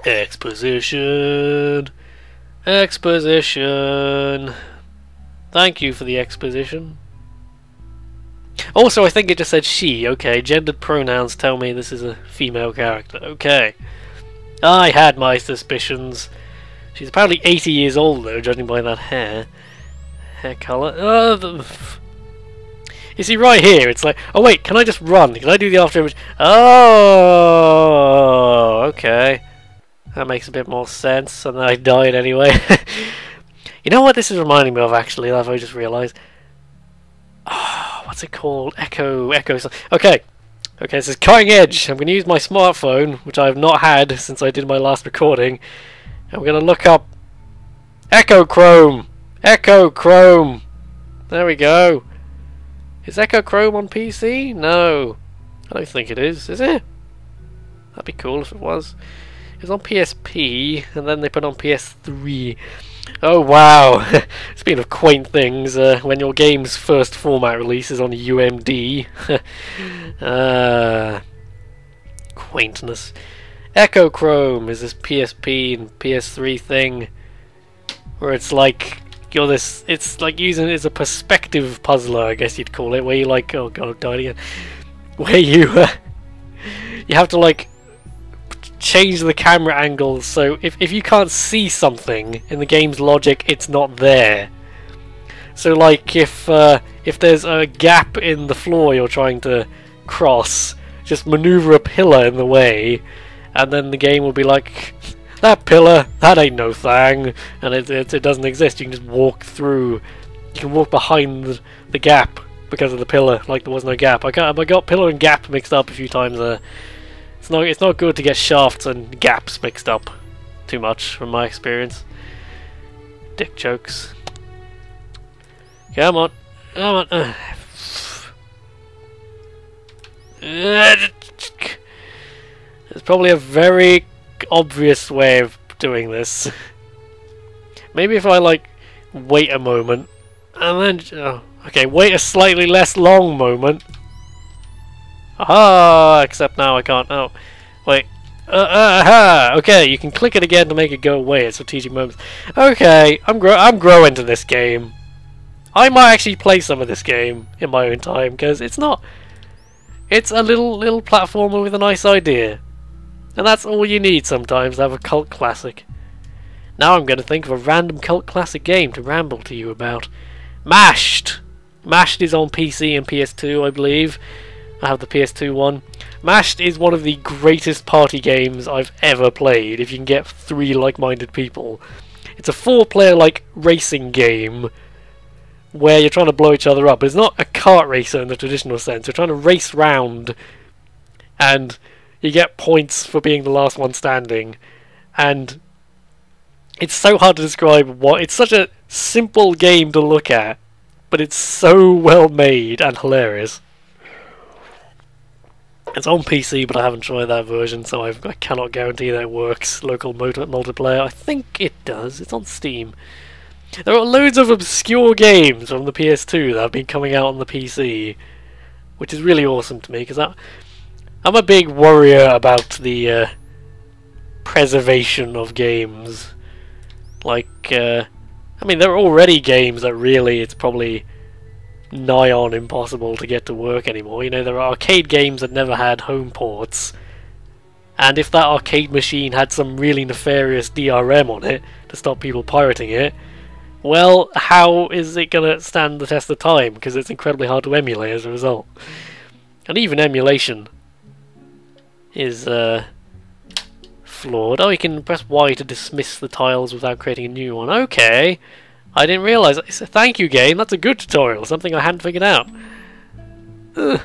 Exposition. Exposition. Thank you for the exposition. Also, I think it just said she. Okay, gendered pronouns tell me this is a female character. Okay. I had my suspicions. She's apparently 80 years old, though, judging by that hair. Hair colour. You see, right here, it's like... Oh, wait, can I just run? Can I do the after image? Oh, okay. That makes a bit more sense, and then I died anyway. You know what this is reminding me of, actually, that I just realised? Oh, what's it called? Echo... Okay. Okay, this is Cutting Edge. I'm going to use my smartphone, which I have not had since I did my last recording. And we're going to look up... Echo Chrome! Echo Chrome! There we go. Is Echo Chrome on PC? No. I don't think it is it? That'd be cool if it was. It was on PSP, and then they put it on PS3. Oh wow! Speaking of quaint things, when your game's first format release is on UMD. Quaintness. Echo Chrome is this PSP and PS3 thing where it's like you're this. It's like using it as a perspective puzzler, I guess you'd call it, where you like, oh god, I've died again. Where you you have to like change the camera angle so if you can't see something in the game's logic, it's not there. So like if there's a gap in the floor you're trying to cross, just maneuver a pillar in the way, and then the game will be like, that pillar, that ain't no thing, and it doesn't exist. You can just walk through. You can walk behind the gap because of the pillar, like there was no gap. I got pillar and gap mixed up a few times there. It's not good to get shafts and gaps mixed up too much, from my experience. Dick jokes. Come on, come on. There's probably a very obvious way of doing this. Maybe if I like wait a moment and then okay, wait a slightly less long moment. Aha! Except now I can't. Oh, wait. Aha! Okay, you can click it again to make it go away at strategic moments. Okay, I'm growing to this game. I might actually play some of this game in my own time because it's not. It's a little platformer with a nice idea, and that's all you need sometimes to have a cult classic. Now I'm going to think of a random cult classic game to ramble to you about. Mashed. Mashed is on PC and PS2, I believe. I have the PS2 one. Mashed is one of the greatest party games I've ever played, if you can get 3 like-minded people. It's a 4-player like racing game where you're trying to blow each other up. It's not a kart racer in the traditional sense. You're trying to race round and you get points for being the last one standing. And it's so hard to describe what... It's such a simple game to look at, but it's so well made and hilarious. It's on PC, but I haven't tried that version, so I cannot guarantee that it works. Local multiplayer, I think it does. It's on Steam. There are loads of obscure games from the PS2 that have been coming out on the PC, which is really awesome to me, because I'm a big worrier about the preservation of games. Like, I mean, there are already games that really, it's probably nigh on impossible to get to work anymore. You know, there are arcade games that never had home ports, and if that arcade machine had some really nefarious DRM on it to stop people pirating it, well, how is it going to stand the test of time? Because it's incredibly hard to emulate as a result. And even emulation is flawed. Oh, you can press Y to dismiss the tiles without creating a new one. Okay. I didn't realise. It's a thank you game. That's a good tutorial. Something I hadn't figured out. Ugh.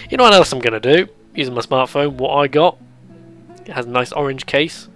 You know what else I'm going to do? Using my smartphone, what I got. It has a nice orange case.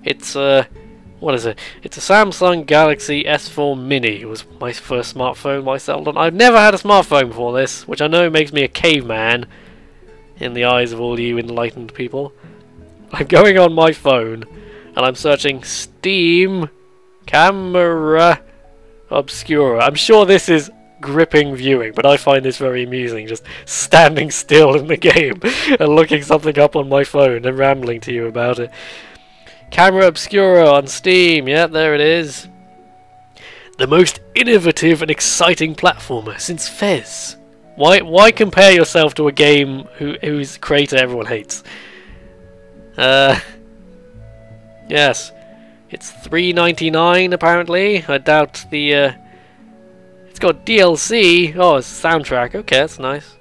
It's what is it? It's a Samsung Galaxy S4 Mini. It was my first smartphone myself. I've never had a smartphone before this, which I know makes me a caveman in the eyes of all you enlightened people. I'm going on my phone and I'm searching Steam Camera Obscura. I'm sure this is gripping viewing, but I find this very amusing, just standing still in the game and looking something up on my phone and rambling to you about it. Camera Obscura on Steam, yeah, there it is. The most innovative and exciting platformer since Fez. Why compare yourself to a game whose creator everyone hates? Yes. It's $3.99 apparently. I doubt the it's got DLC. Oh, it's a soundtrack. Okay, that's nice.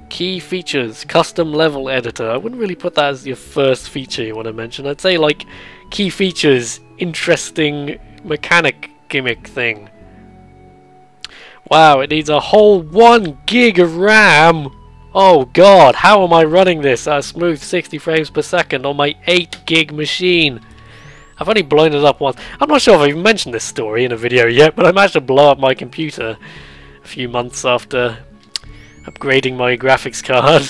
Key features, custom level editor. I wouldn't really put that as your first feature you want to mention. I'd say like key features, interesting mechanic gimmick thing. Wow, it needs a whole 1 gig of RAM. Oh god, how am I running this at a smooth 60 frames per second on my 8 gig machine? I've only blown it up once. I'm not sure if I've even mentioned this story in a video yet, but I managed to blow up my computer a few months after upgrading my graphics card.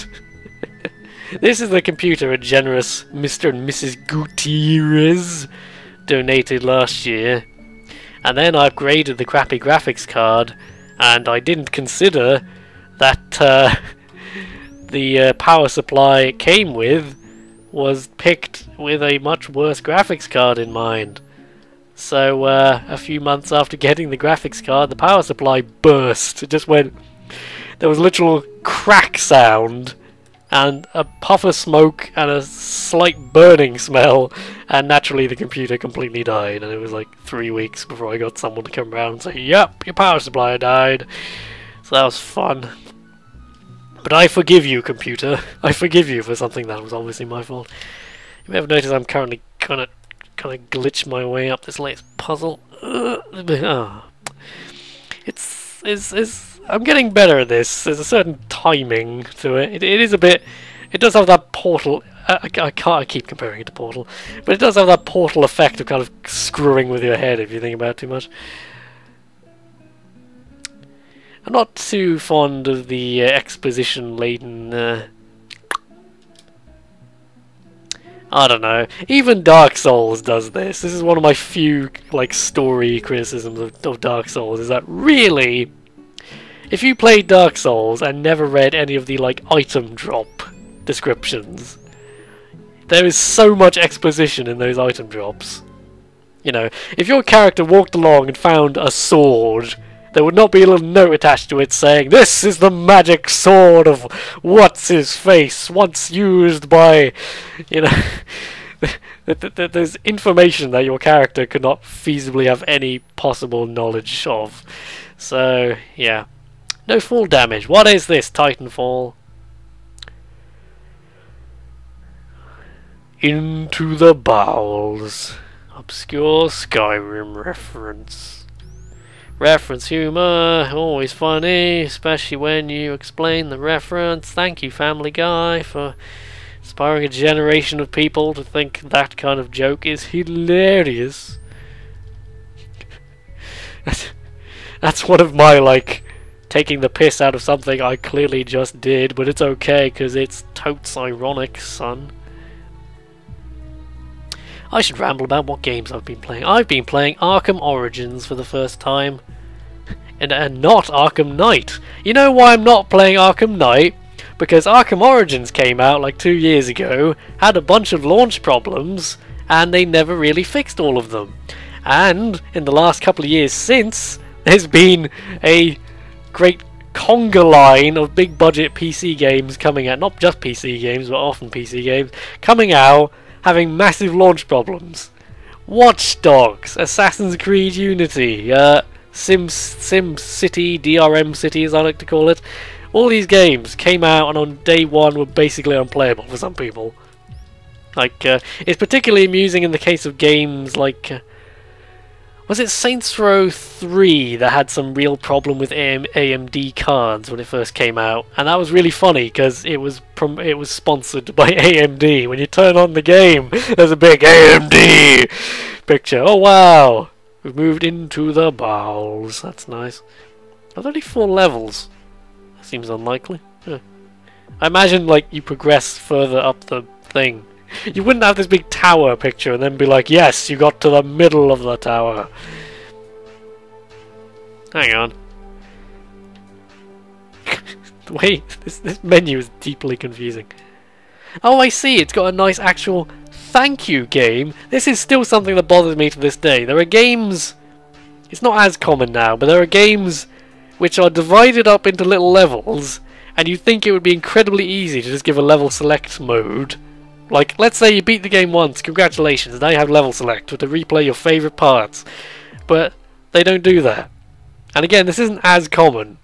This is the computer a generous Mr. and Mrs. Gutierrez donated last year. And then I upgraded the crappy graphics card, and I didn't consider that the power supply it came with was picked with a much worse graphics card in mind. So a few months after getting the graphics card, the power supply burst. It just went... There was a literal crack sound and a puff of smoke and a slight burning smell, and naturally the computer completely died, and it was like 3 weeks before I got someone to come around and say, yep, your power supply died. So that was fun. But I forgive you, computer. I forgive you for something that was obviously my fault. You may have noticed I'm currently kind of glitch my way up this latest puzzle. I'm getting better at this. There's a certain timing to it. It is a bit... It does have that Portal... I keep comparing it to Portal. But it does have that Portal effect of kind of screwing with your head if you think about it too much. I'm not too fond of the exposition-laden... I don't know. Even Dark Souls does this. This is one of my few like story criticisms of Dark Souls, is that really... If you played Dark Souls and never read any of the like item drop descriptions, there is so much exposition in those item drops. You know, if your character walked along and found a sword, there would not be a little note attached to it saying, "This is the magic sword of what's-his-face, once used by..." You know, there's information that your character could not feasibly have any possible knowledge of. So, yeah. No fall damage. What is this, Titanfall? Into the bowels. Obscure Skyrim reference. Reference humour, always funny, especially when you explain the reference. Thank you, Family Guy, for inspiring a generation of people to think that kind of joke is hilarious. That's one of my, like, taking the piss out of something I clearly just did, but it's okay, because it's totes ironic, son. I should ramble about what games I've been playing. I've been playing Arkham Origins for the first time. And not Arkham Knight. You know why I'm not playing Arkham Knight? Because Arkham Origins came out like 2 years ago, had a bunch of launch problems, and they never really fixed all of them. And in the last couple of years since, there's been a great conga line of big budget PC games coming out, not just PC games, but often PC games, coming out, having massive launch problems. Watch Dogs, Assassin's Creed Unity, Sim City, DRM City as I like to call it. All these games came out and on day one were basically unplayable for some people. Like, it's particularly amusing in the case of games like... was it Saints Row 3 that had some real problem with AMD cards when it first came out? And that was really funny because it was sponsored by AMD. When you turn on the game, there's a big AMD picture. Oh wow! We've moved into the bowels. That's nice. Are there only 4 levels? That seems unlikely. Yeah. I imagine like you progress further up the thing. You wouldn't have this big tower picture and then be like, yes, you got to the middle of the tower. Hang on. Wait, this menu is deeply confusing. Oh, I see. It's got a nice actual thank you game. This is still something that bothers me to this day. There are games... It's not as common now, but there are games which are divided up into little levels, and you think it would be incredibly easy to just give a level select mode. Like, let's say you beat the game once, congratulations, now you have level select to replay your favourite parts. But they don't do that. And again, this isn't as common,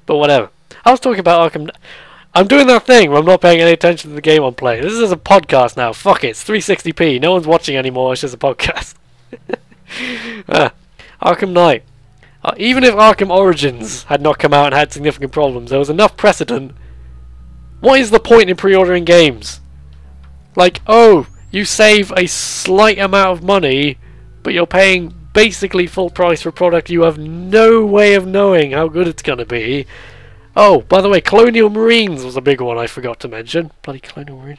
but whatever. I was talking about Arkham... I'm doing that thing where I'm not paying any attention to the game I'm playing. This is a podcast now, fuck it, it's 360p, no one's watching anymore, it's just a podcast. Arkham Knight. Even if Arkham Origins had not come out and had significant problems, there was enough precedent. What is the point in pre-ordering games? Like, oh, you save a slight amount of money, but you're paying basically full price for a product you have no way of knowing how good it's going to be. Oh, by the way, Colonial Marines was a big one I forgot to mention. Bloody Colonial Marine.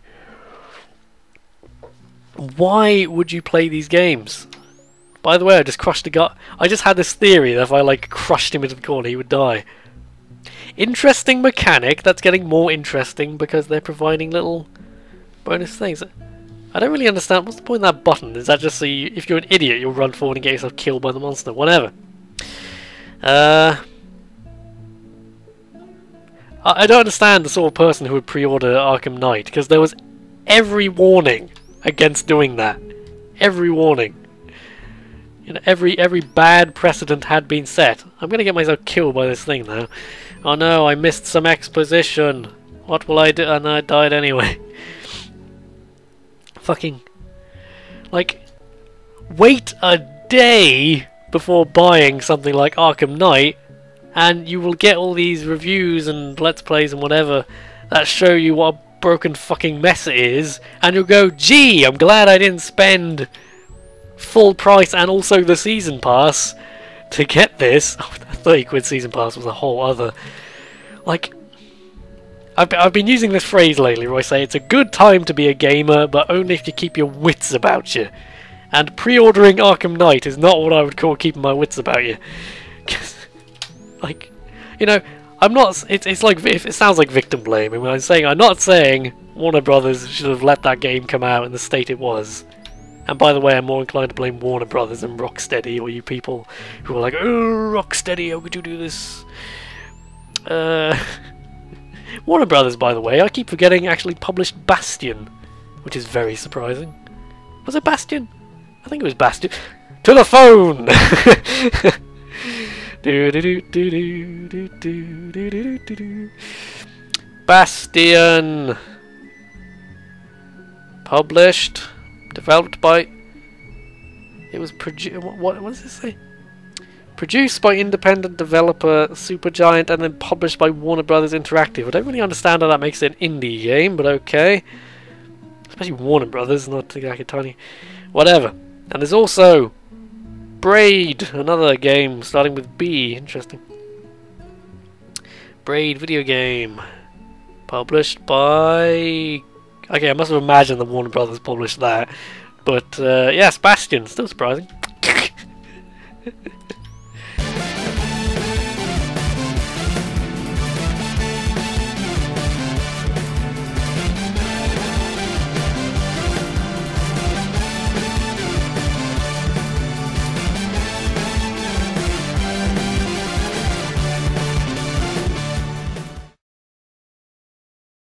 Why would you play these games? By the way, I just crushed a guy. I just had this theory that if I like crushed him into the corner, he would die. Interesting mechanic. That's getting more interesting because they're providing little bonus things. I don't really understand. What's the point of that button? Is that just so you, if you're an idiot, you'll run forward and get yourself killed by the monster? Whatever. I don't understand the sort of person who would pre-order Arkham Knight, because there was every warning against doing that. Every warning. You know, every bad precedent had been set. I'm gonna get myself killed by this thing now. Oh no, I missed some exposition. What will I do? And I died anyway. Fucking... Like, wait a day before buying something like Arkham Knight, and you will get all these reviews and let's plays and whatever that show you what a broken fucking mess it is, and you'll go, gee, I'm glad I didn't spend full price and also the season pass to get this. Oh, the 30 quid season pass was a whole other... Like, I've been using this phrase lately where I say it's a good time to be a gamer, but only if you keep your wits about you. And pre-ordering Arkham Knight is not what I would call keeping my wits about you. Like, you know, I'm not... It's like... It sounds like victim blaming when I'm not saying Warner Brothers should have let that game come out in the state it was. And by the way, I'm more inclined to blame Warner Brothers than Rocksteady, or you people who are like, oh, Rocksteady, how could you do this? Warner Brothers, by the way, I keep forgetting, actually published Bastion, which is very surprising. Was it Bastion? I think it was Bastion. To the phone! Bastion! Published, developed by... It was what does it say? Produced by independent developer Supergiant and then published by Warner Brothers Interactive. I don't really understand how that makes it an indie game, but okay. Especially Warner Brothers, not exactly tiny. Whatever. And there's also Braid, another game starting with B. Interesting. Braid video game. Published by... Okay, I must have imagined that Warner Brothers published that. But, yes, Bastion. Still surprising.